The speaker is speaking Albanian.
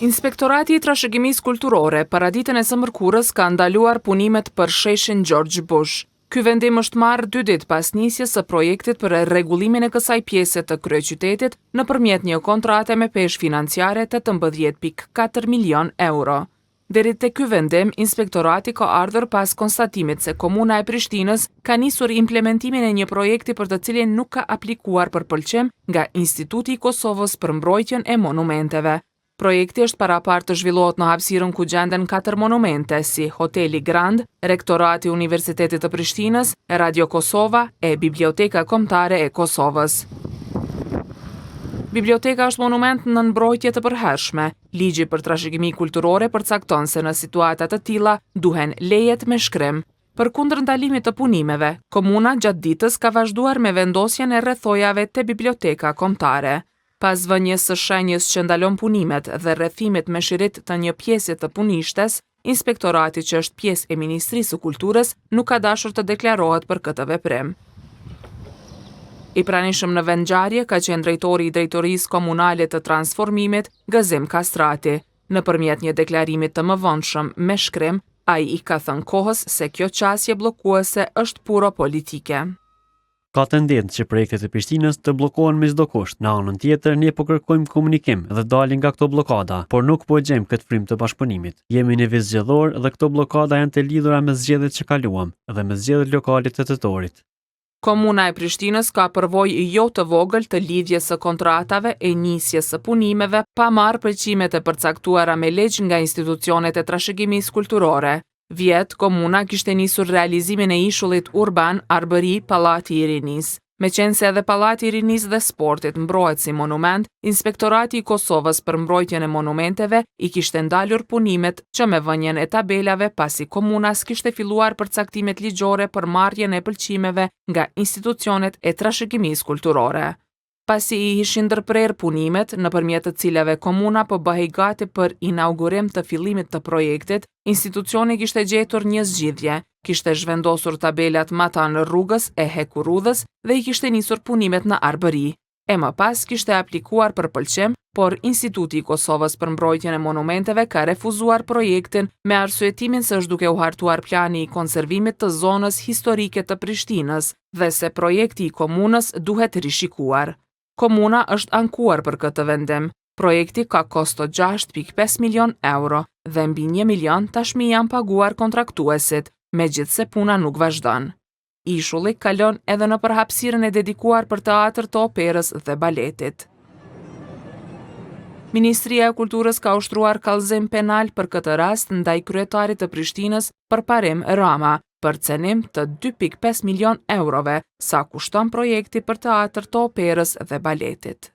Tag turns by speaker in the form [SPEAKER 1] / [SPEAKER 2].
[SPEAKER 1] Inspektorati i Trashëgimisë Kulturore para ditën e së mërkurës ka ndaluar punimet për sheshin George Bush. Ky vendim është marrë 2 ditë pas nisjes së projektit për rregullimin e kësaj pjese të kryeqytetit nëpërmjet një kontrate me peshë financiare 18.4 milion euro. Deri te ky vendim, inspektorati ka ardhur pas konstatimit se Komuna e Prishtinës ka nisur implementimin e një projekti për të cilin nuk ka aplikuar për pëlqim nga Instituti i Kosovës për mbrojtjen e monumenteve. Projekti është parapar të zhvillohet në hapësirën ku gjenden 4 monumente si Hoteli Grand, Rektorati i Universitetit të Prishtinës, Radio Kosova e Biblioteka Kombëtare e Kosovës. Biblioteka është monument në mbrojtje të përhershme. Ligji për trashëgimi kulturore përcakton se në situata të tilla duhen lejet me shkrim. Përkundër ndalimit të punimeve, komuna gjatë ditës ka vazhduar me vendosjen e rrethojave te Biblioteka Kombëtare. Pas vënies së shenjës që ndalon punimet dhe rrethimit me shirit të një pjese të punishtes, inspektorati që është pjesë e Ministrisë së Kulturës nuk ka dashur të deklarohet për këtë veprim. I pranishëm në vendngjarje ka qenë drejtori i Drejtorisë Komunale të Transformimit, Gëzim Kastrati. Nëpërmjet një deklarimi të mëvonshëm me shkrim, ai i ka thënë kohës se kjo qasje bllokuese është puro politike.
[SPEAKER 2] Ka tendencë që projektet e Prishtinës të bllokohen me çdo kusht. Në anën tjetër, ne po kërkojmë komunikim dhe dalin nga këto bllokada, por nuk po gjejmë këtë frymë të bashkëpunimit. Jemi në vit zgjedhor dhe këto bllokada janë të lidhura me zgjedhjet që kaluam dhe me zgjedhjet lokale të tetorit.
[SPEAKER 1] Komuna e Prishtinës ka përvojë jo të vogël të lidhjes së kontratave e nisjes së punimeve pa marrë përgjimet e përcaktuara me ligj nga institucionet e trashëgimisë kulturore. Vjet, komuna kishte nisur realizimin e ishullit urban Arbëri Pallati i Rinisë. Meqense se edhe Pallati i Rinisë dhe Sportit mbrohet si monument, Inspektorati i Kosovës për mbrojtjen e monumenteve i kishte ndalur punimet që me vënien e tabelave pasi komuna s'kishte filluar përcaktimet ligjore për marrjen e pëlqimeve nga institucionet e trashëgimisë kulturore. Pasi i ishin ndërprer punimet, nëpërmjet të cilave komuna po bëhej gati për inaugurim të fillimit të projektit, institucioni kishte gjetur një zgjidhje, kishte zhvendosur tabelat mata në rrugës e Hekurudhës dhe i kishte nisur punimet në Arbëri. E më pas kishte aplikuar për pëlqim, por Instituti i Kosovës për mbrojtjen e monumenteve ka refuzuar projektin me arsyetimin se është duke u hartuar plani i konservimit të zonës historike të Prishtinës dhe se projekti i komunës duhet rishikuar. Komuna është ankuar për këtë vendim. Projekti ka kosto 6.5 milion euro dhe mbi 1 milion tashmi janë paguar kontraktuesit, megjithse puna nuk vazhdon. Ishulli kalon edhe në përhapësirën e dedikuar për teatr të operës dhe baletit. Ministria e Kulturës ka ushtruar kallëzim penal për këtë rast ndaj kryetarit të Prishtinës Përparim Rama, për cenim të 2.5 milion eurove, sa kushton projekti për teatr të operës dhe baletit.